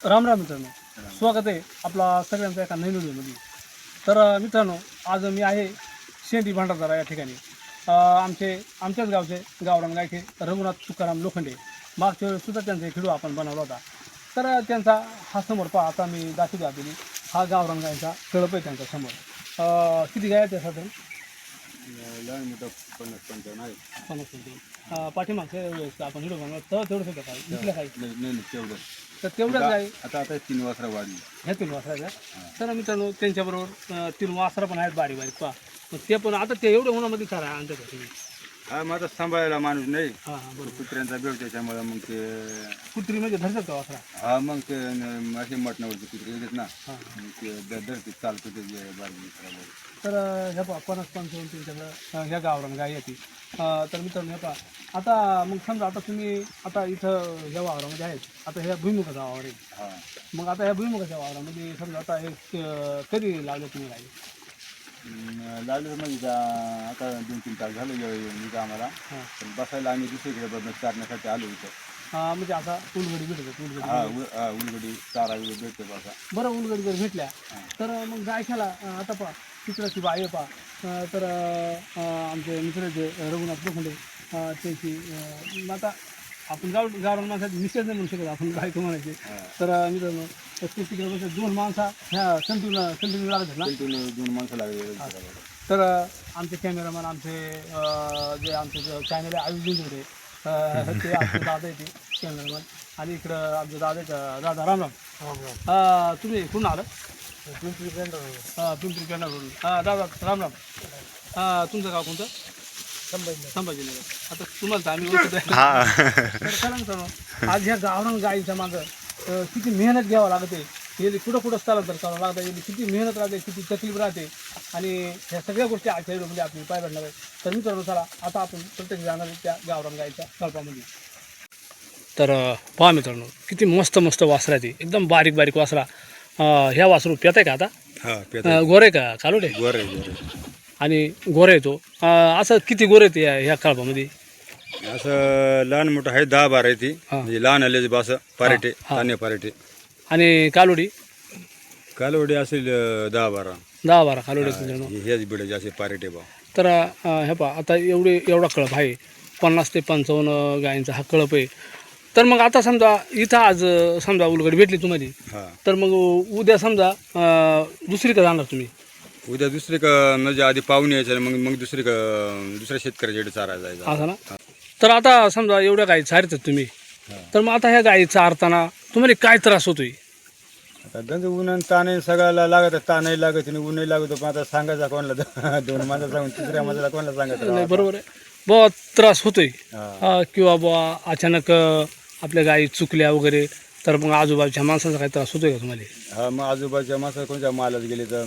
राम राम मित्रांनो, स्वागत आहे आपला सगळ्यांचा एका नवीन व्हिडिओमध्ये. तर मित्रांनो, आज मी आहे शेंडी भांडारदारा या ठिकाणी. आमच्याच गावचे गावरान गायके रघुनाथ तुकाराम लोखंडे. मागच्या वेळेस सुद्धा त्यांचा एक व्हिडिओ आपण बनवला होता. तर त्यांचा हा समोर पहा, आता मी दाखवतो आपली हा गावरान गायचा कळप आहे त्यांच्या समोर. किती गाय आहेत साधारण? लहान मोठं 50-55 आहे. 50 पाठीमागच्या वेळेस आपण व्हिडिओ बनवला तर तेवढं सुद्धा काय इथलं काही नाही तेवढं. तर तेवढ्याच गाय आता 3 वासरा वाढली. ह्या 3 वासराच्या. तर मित्रांनो, त्यांच्याबरोबर 3 वासरा पण आहेत बारीक बारीक पहा. मग ते पण आता ते एवढ्या उन्हामध्ये खरं आहे आणतात तुम्ही. हा मग आता सांभाळायला माणूस नाही. हां हां बरोबर. कुत्र्यांचा बेव त्याच्यामुळे मग ते कुत्री म्हणजे धरतात का वासरा? हा मग ते असे मटणावरचे कुत्रे येतात ना, हां. मग ते धरते चालतो ते बारीक. तर ह्या पहा 50-55 त्यांच्याकडं ह्या गावरान गाय येते. तर मित्रांनो, हे पहा आता मग समजा आता तुम्ही आता इथं ह्या वावरामध्ये आहेत, आता ह्या भुईमुगाचा वावर आहे. हा मग आता ह्या भुईमुगाच्या वावरामध्ये समजा आता हे कधी लावले तुम्ही गाय? लागलं म्हणजे आता 2-3 तास झालं येऊन आम्हाला. हां. पण बसायला आम्ही दुसरीकडे चारण्यासाठी आलो इथं. म्हणजे आता उलगडी भेटत उलगडी. हा उलगडी चारा भेटतो बसा. बरं, उलगडी जर भेटल्या तर मग गाय खायला आता पहा तिकडं ती बाई पहा. तर आमचे मित्र जे रघुनाथ लोखंडे त्याची मग आता आपण गावरान माणसाची निषेध नाही म्हणू शकत आपण बायको म्हणायचे. तर मित्रांनो, ते तिकडे बसले 2 माणसा ह्या कंटिन्यू लागत ना. 2 माणसं लागले. तर आमचे कॅमेरामॅन आमचे जे आमचे चॅनल आहे आयुष जिंजवडे, ते आमचे दादा येते कॅमेरामॅन. आणि इकडं आमचे दादा आहेत दादा राम राम. तुम्ही कुठून आलं? पिंपरी पेंढारवरून. दादा राम राम. तुमचं गाव कोणतं? संभाजीनगर. आता तुम्हाला तर आम्ही ओळखत आहे. तर चला मित्रांनो, आज ह्या गावरान गाईच्या मागं किती मेहनत घ्यावं लागते, याला कुठं स्थलांतर करावं लागतं, याला किती मेहनत राहते, किती तकलीफ राहते, आणि ह्या सगळ्या गोष्टी आजच्या व्हिडिओमध्ये आपली पाय पडणार आहे. तर मित्रांनो, चला आता आपण प्रत्येक जाणार त्या गावरान गाईच्या कल्पामध्ये. तर पहा मित्रांनो, किती मस्त मस्त वासरा आहे, एकदम बारीक बारीक वासरा. ह्या वासरू पेत आहे का आता? हा गोरे का कालोडे? गोरे आणि गोरे येतो असं किती गोरे येते ह्या कल्पामध्ये? असं लहान मोठं आहे 10-12 आहे ती. म्हणजे लहान आले बस पारेटे, ताने पारेटे. आणि कालोडी? कालवडी असेल 10-12. 10-12 कालोडी. हेच बिडाचे असे पारेटे बा. तर हे पहा, आता एवढा कळप आहे, 50 ते 55 गायींचा हा कळप आहे. तर मग आता समजा इथं आज समजा उलगड भेटली तुम्हाला, हा तर मग उद्या समजा दुसरीकडे जाणार तुम्ही? उद्या दुसरी म्हणजे आधी पाहुणे यायचं, मग दुसऱ्या शेतकऱ्याच्याकडे चारायला जायचं असं ना. तर आता समजा एवढ्या गायी चारतात तुम्ही, तर मग आता ह्या गायी चारताना तुम्हाला काय त्रास होतोय? आता गंज ऊन ताणे सगळ्याला लागत, ताणही लागत आणि ऊनही लागत. पण आता सांगायचा कोणाला 2 माणसं सांगून 3ऱ्या माणसाला कोणाला सांगायचं? नाही, बरोबर आहे बुवा, त्रास होतोय. हा. किंवा बुवा अचानक आपल्या गायी चुकल्या वगैरे, तर मग आजूबाजूच्या माणसांचा काही त्रास होतोय का तुम्हाला? हा मग आजूबाजूच्या माणसं कोणत्या मालात गेले तर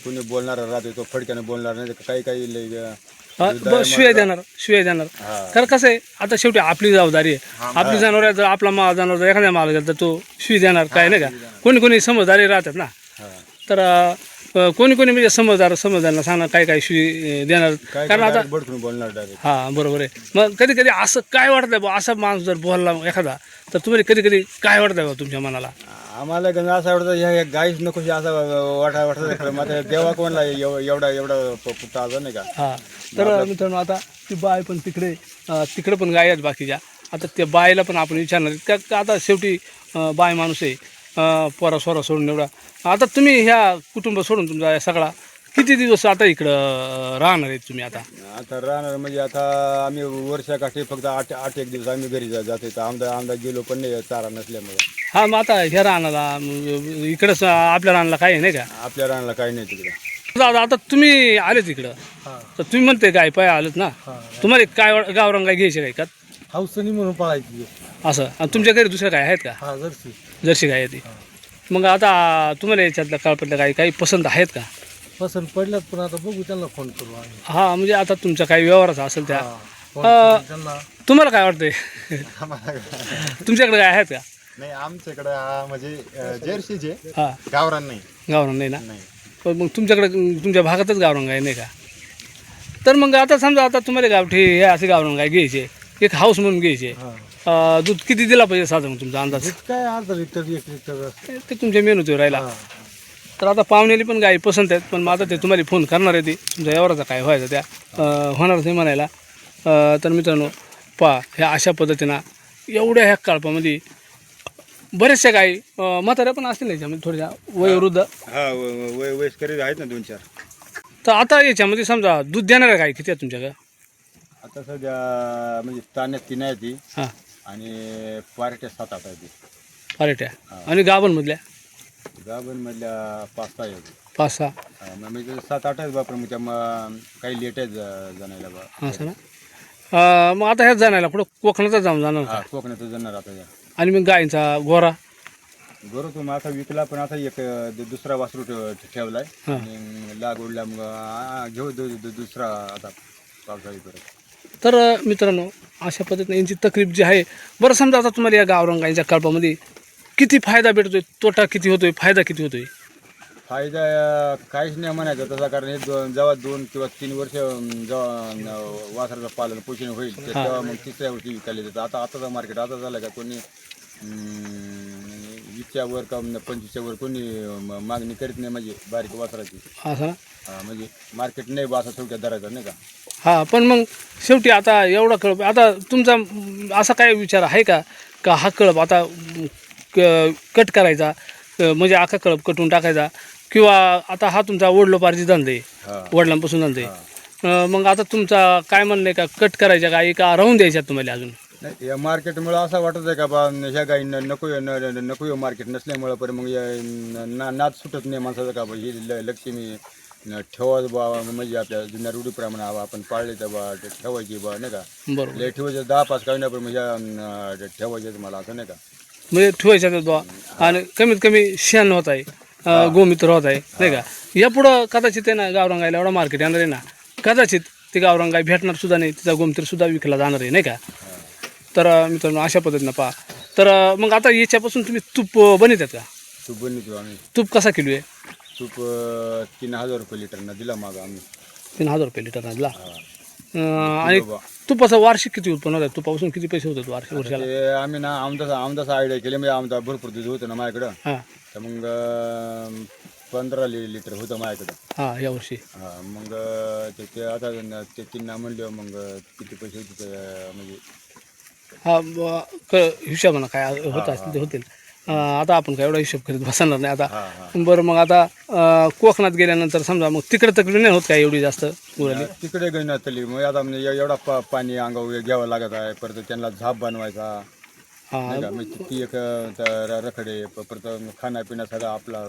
कोणी बोलणारा राहतो, तो फडक्याने बोलणार नाही. काही शिवाय देणार. हा. कारण कसं आहे, आता शेवटी आपली जबाबदारी आहे. आपली जनावर आहे, जर आपला जनावर जर एखाद्या माल गेला तर तो शिवी देणार काय, नाही का? कोणी समजदारी राहतात ना. तर कोणी म्हणजे समजदारांना सांगणार काय शिवी देणार. कारण आता बडकून बोलणार डायरेक्ट. हां बरोबर आहे. मग कधी असं काय वाटतंय बा, असा माणूस जर बोलला एखादा, तर तुम्हाला कधी काय वाटतंय बा तुमच्या मनाला? आम्हाला गंज असं वाटतं ह्या गाईच नको असं वाटतं. मग देवा कोणला एवढा पुट्टा आजा नाही का? हां. तर मित्रांनो, आता ती बाय पण तिकडे पण गाय आहेत बाकीच्या. आता त्या बायला पण आपण विचारणार का आता शेवटी बाय माणूस आहे, पोरा सोरा सोडून एवढा. आता तुम्ही ह्या कुटुंब सोडून तुमचा सगळा किती दिवस आता इकडं राहणार आहेत तुम्ही? आता राहणार म्हणजे आता आम्ही वर्षाकाठी फक्त 8 दिवस आम्ही घरी जातो. तर आमदा गेलो पण नाही चारा नसल्यामुळे. हां, मग आता ह्या रानाला इकडंच आपल्या रानाला काय आहे, नाही का? आपल्या रानाला काही नाही तिकडे. आता तुम्ही आले तिकडं, तर तुम्ही म्हणते गाय पाय आलेत ना, तुम्हाला काय गावरान गाय घ्यायची काय का? हौसनी म्हणून पाळायची असं. आणि तुमच्या घरी दुसऱ्या गाय आहेत का? जर्सी गाय आहे ती. मग आता तुम्हाला याच्यातल्या काळपटल्या गाय काही पसंत आहेत का? पसंत पडल्यात, पण आता बघू, त्यांना फोन करू आम्ही. हां, म्हणजे आता तुमच्या काही व्यवहाराचा असेल त्या. फोन करून त्यांना. तुम्हाला काय वाटतंय? तुमच्याकडे काय आहेत का? नाही, आमच्याकडे म्हणजे जर्सीचे हां, गावरान नाही. गावरान नाही ना. नाही. पण मग तुमच्याकडे तुमच्या भागातच गावरान गाय नाही का? तर मग आता समजा आता तुम्हाला गावठी हे असे गावरान गाय घ्यायचे, एक हाऊस म्हणून घ्यायचे, दूध किती दिला पाहिजे साधारण तुमचा अंदाज? दूध काय अर्धा लिटर 1 लिटर असतं. ते तुमच्या मेनूत राहिला. हा. तर आता पाहुण्याली पण गाई पसंत आहेत, पण मग आता ते तुम्हाला फोन करणार आहे ती तुमच्या व्यवहाराचा काय व्हायचं त्या होणारच नाही म्हणायला. तर मित्रांनो पहा, ह्या अशा पद्धतीनं एवढ्या ह्या काळपामध्ये बऱ्याचशा गाई म्हाताऱ्या पण असतील याच्यामध्ये थोड्या वयोवृद्ध. हा वयस्कर आहेत ना 2-4. तर आता याच्यामध्ये समजा दूध देणाऱ्या गाई किती आहेत तुमच्याकडे? आता सध्या म्हणजे ताण्यात 3 आहे ती हां, आणि पार्ट्या 7-8 आहे ती. पारेट्या. आणि गाभणमधल्या गाभणमधल्या 5-6 आहे ती. 5-6. म्हणजे 7-8 आहेत बापर, मग त्या काही लेट आहेत जाणायला बा. हां सर. मग आता ह्याच जाणायला पुढं कोकणातच जाऊन जाणार हा का? कोकणातच जाणार आता या. आणि मग गायींचा गोरा. बरोबर तुम्ही आता विकला, पण आता एक दुसरा वासरू ठेवलाय हा. आणि लागवडला मग घेऊ दुसरा आता पावसाळी परत. तर मित्रांनो अशा पद्धतीने यांची तकलीफ जी आहे. बरं समजा आता तुम्हाला या गावरान गायींच्या कल्पामध्ये किती फायदा भेटतोय, तोटा किती होतोय, फायदा किती होतोय? फायदा काहीच नाही म्हणायचं तसा, कारण हे जेव्हा 2 किंवा 3 वर्ष जेव्हा वासराचं पालन पोषण होईल तेव्हा मग 3ऱ्या वर्षी विकायला जातं. आताचं मार्केट आता झालं का कोणी 20च्या वर का 25च्या वर कोणी मागणी करीत नाही, म्हणजे बारीक वासराची. असं ना? म्हणजे मार्केट नाही बा असं थोडक्यात धरायचं नाही का. हां, पण मग शेवटी आता एवढा कळप, आता तुमचा असा काय विचार आहे का का हा कळप आता कट करायचा, म्हणजे आखा कळप कटून टाकायचा, किंवा आता हा तुमचा वडलोपार्जित धंदा आहे, हा. वडिलांपासून धंदा आहे, मग आता तुमचा काय म्हणणं आहे का कट करायच्या गाई का राहून द्यायच्या तुम्हाला अजून? नाही, या मार्केटमुळे असं वाटत आहे का बा ह्या गाईंना नको मार्केट नसल्यामुळं, पण मग नाद सुटत नाही माणसाचं का बा ही लक्ष्मी ठेवा बा, म्हणजे आपल्या जुन्या रूढीप्रमाणे आपण पाळले तर बा ठेवायची बा नाही का. बरोबर. लय ठेवायचं 10-5 काही नाही, पण म्हणजे ठेवायचे मला असं नाही का. म्हणजे ठेवायच्या बा, आणि कमीत कमी शेण होत आहे, गोमित्र होत आहे नाही का. यापुढं कदाचित आहे ना गावरान गायला एवढा मार्केट येणार आहे ना, कदाचित ते गावरान गाय भेटणार सुद्धा नाही, तिचा गोमित्र सुद्धा विकला जाणार आहे नाही का. तर मित्रांनो अशा पद्धतीनं पहा. तर मग आता याच्यापासून तुम्ही तूप बनवतात का? तूप बनवतो आम्ही. तूप कसा किलो आहे? तूप 3000 रुपये लिटरनं दिला मागं आम्ही. 3000 रुपये लिटर दिला. आणि तुपाचं वार्षिक किती उत्पन्न होतं? तुपापासून किती पैसे होतात वार्षिक वर्षाला? ते आम्ही ना आमदासा आयडिया केली, म्हणजे आमदा भरपूर दूध होतं ना माझ्याकडं, हां तर मग 15 लिटर होतं माझ्याकडं. हां, यावर्षी. हां, मग ते आता ते 3 म्हणले, मग किती पैसे होते ते म्हणजे हां, हिशोबानं काय होत असतील ते होतील. आता आपण काय एवढा हिशोब करीत बसणार नाही आता. हां. बरं, मग आता कोकणात गेल्यानंतर समजा मग तिकडे तकलीफ नाही होत काय एवढी जास्त उरली? तिकडे गई तली, मग आता म्हणजे एवढा पाणी अंगावर घ्यावं लागत आहे, परत त्यांना झाप बनवायचा हां, नाही का. मग ती एक रखडे, परत खाण्यापिण्या सगळं आपला.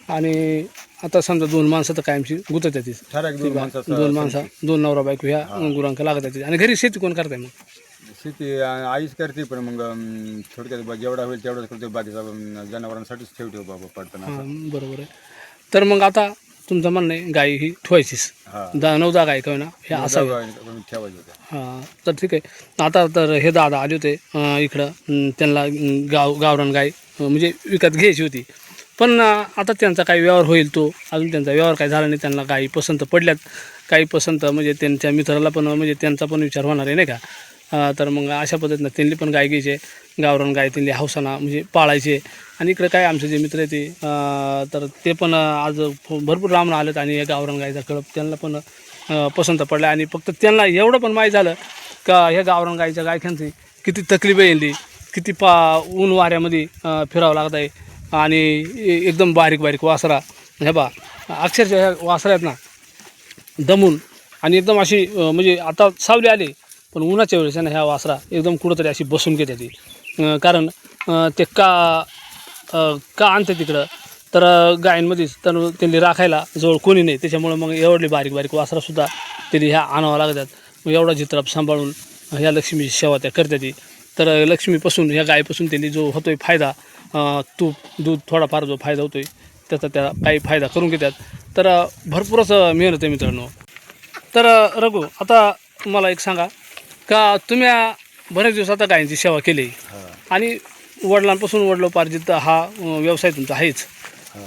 आणि आता समजा 2 माणसं तर कायमची गुतत येते, ठराविक 2 माणसाचं 2 माणसं, 2 नवरा बायको ह्या गुरांक लागत येते. आणि घरी शेती कोण करताय मग? शेती आईच करते, पण मग थोडक्यात जेवढा होईल तेवढाच करते, बाकीचा जनावरांसाठीच ठेवतो बाबा पडताना. हां, बरोबर आहे. तर मग आता तुमचं म्हणणं आहे गाई ही ठेवायचीच, 9-10 गाय काय ना हे असावी. ठेवायचं. हां, तर ठीक आहे. आता तर हे दादा आले होते इकडं, त्यांना गावरान गाय म्हणजे विकत घ्यायची होती, पण आता त्यांचा काही व्यवहार होईल, तो अजून त्यांचा व्यवहार काही झाला नाही. त्यांना काही पसंत पडल्यात, काही पसंत म्हणजे त्यांच्या मित्राला पण म्हणजे त्यांचा पण विचार होणार आहे नाही का. तर मग अशा पद्धतीनं त्यांनी पण गाय घ्यायचे, गावरान गाय त्यांनी हौसाना म्हणजे पाळायचे. आणि इकडे काय आमचे जे मित्र आहे ते तर ते पण आज भरपूर लांबून आलेत, आणि या गावरान गायचा कळप त्यांना पण पसंत पडला. आणि फक्त त्यांना एवढं पण माहीत झालं का ह्या गावरान गायच्या गायख्यांची किती तकलीफ येईल, किती ऊन वाऱ्यामध्ये फिरावं लागत आहे, आणि एकदम बारीक बारीक वासरा. हे बा अक्षरशः ह्या वासरा आहेत ना दमून, आणि एकदम अशी म्हणजे आता सावली आली पण उन्हाच्या वेळेस ना ह्या वासरा एकदम कुठंतरी अशी बसून घेते ती. कारण ते का आणते तिकडं तर गायींमध्येच, तर त्यांनी राखायला जवळ कोणी नाही, त्याच्यामुळं मग एवढली बारीक बारीक वासरासुद्धा त्यांनी ह्या आणावं लागतात. मग एवढा जित्राप सांभाळून ह्या लक्ष्मीची सेवा त्या करते ती. तर लक्ष्मीपासून ह्या गायीपासून त्यांनी जो होतोय फायदा, तूप दूध थोडाफार जो फायदा होतोय त्याचा त्या काही फायदा करून घेतात. तर भरपूरच मेहनत आहे मित्रांनो. तर रघु, आता मला एक सांगा का तुम्ही बरेच दिवस आता गायींची सेवा केली, आणि वडिलांपासून वडिलोपार्जित हा व्यवसाय तुमचा आहेच.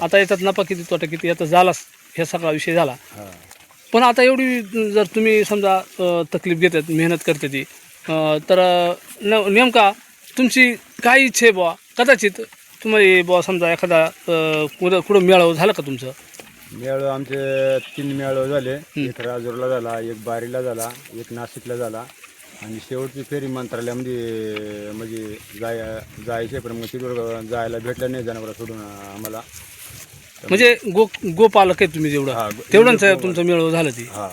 आता याच्यात नफा किती तोटा किती याचा झालाच, हे सगळा विषय झाला. पण आता एवढी जर तुम्ही समजा तकलीफ घेतात, मेहनत करते ती, तर नेमका तुमची काय इच्छा आहे बुवा कदाचित तुम्हाला बुवा समजा एखादा कुठं मेळावं झालं का तुमचं? मेळ आमचे 3 मेळ झाले. एक राजूरला झाला, एक बारीला झाला, एक नाशिकला झाला आणि शेवटची फेरी मंत्रालयामध्ये म्हणजे जायचे पण मग तिथवर जायला भेटलं नाही जनावरं सोडून आम्हाला. म्हणजे गोपालक आहे तुम्ही हा, तेवढंच तुमचं मेळावं झालं ती. हां,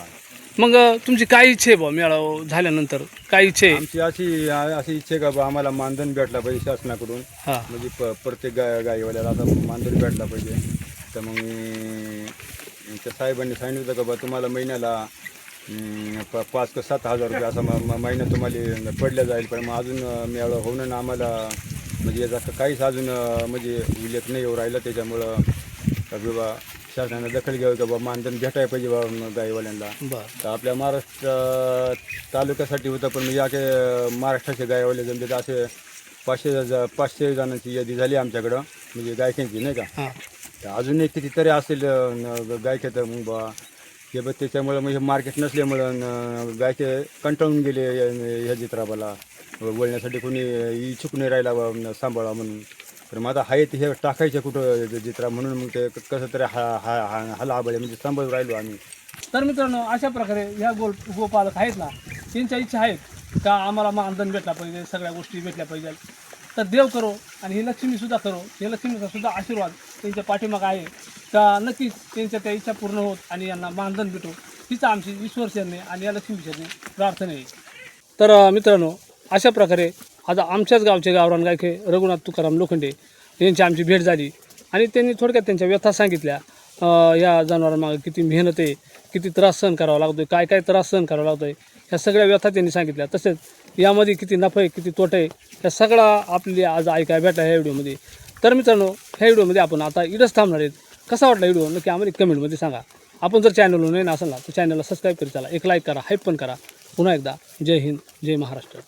मग तुमची काय इच्छा आहे बुवा मेळावं झाल्यानंतर काय इच्छा आहे? आमची अशी इच्छा आहे का बा आम्हाला मानधन भेटला पाहिजे शासनाकडून. हां म्हणजे प्रत्येक गाईवाल्याला आता मानधन भेटला पाहिजे. तर मग त्या साहेबांनी सांगितलं होतं का बा तुम्हाला महिन्याला 5 ते 7 हजार रुपये असा महिना तुम्हाला पडल्या जाईल. पण मग अजून मेळावा होऊन आम्हाला म्हणजे याचा काहीच अजून म्हणजे उल्लेख नाही येऊ राहिला. त्याच्यामुळं बाबा शासनाने दखल घ्यावी का बा मानधन भेटायला पाहिजे बा गाईवाल्यांना. बरं. तर आपल्या महाराष्ट्र तालुक्यासाठी होतं पण म्हणजे काही महाराष्ट्राचे गाईवाले जमले असे 500 जणांची यादी झाली आमच्याकडं म्हणजे गायकांची नाही का. हां तर अजूनही कितीतरी असेल गायके. तर मग बा हे बघ त्याच्यामुळं म्हणजे मार्केट नसल्यामुळं गायके कंटाळून गेले ह्या जित्राबाला बोलण्यासाठी कोणी इच्छुक नाही राहिला बा सांभाळा म्हणून. तर मग आता आहे ते हे टाकायचं कुठं जित्रा म्हणून मग ते कसं तरी हलाबळे म्हणजे सांभाळून राहिलो आम्ही. तर मित्रांनो अशा प्रकारे ह्या गोपालक आहेत ना त्यांच्या इच्छा आहेत का आम्हाला मानधन भेटला पाहिजे, सगळ्या गोष्टी भेटल्या पाहिजे. तर देव करो आणि ही लक्ष्मीसुद्धा करो. हे लक्ष्मीचा सुद्धा आशीर्वाद त्यांच्या पाठीमागं आहे का नक्कीच त्यांच्या त्या इच्छा पूर्ण होत आणि यांना मानधन भेटो हीच आमची ईश्वरचरणी आणि या लक्ष्मीचरणी प्रार्थना आहे. तर मित्रांनो अशा प्रकारे आज आमच्याच गावचे गावरान गायके रघुनाथ तुकाराम लोखंडे यांची आमची भेट झाली आणि त्यांनी थोडक्यात त्यांच्या व्यथा सांगितल्या. या जनावरांमागे किती मेहनत आहे, किती त्रास सहन करावा लागतो आहे, काय काय त्रास सहन करावा लागतो आहे, ह्या सगळ्या व्यथा त्यांनी सांगितल्या. तसेच यामध्ये किती नफा आहे किती तोटा आहे ह्या सगळा आपली आज ऐकायला भेटला ह्या व्हिडिओमध्ये. तर मित्रांनो ह्या व्हिडिओमध्ये आपण आता इथंच थांबणार आहेत. कसा वाटला व्हिडिओ नक्की आम्हाला कमेंटमध्ये सांगा. आपण जर चॅनलवर नाही असेल ना तर चॅनलला सबस्क्राईब करी चला, एक लाईक करा, हाईप पण करा. पुन्हा एकदा जय हिंद, जय महाराष्ट्र.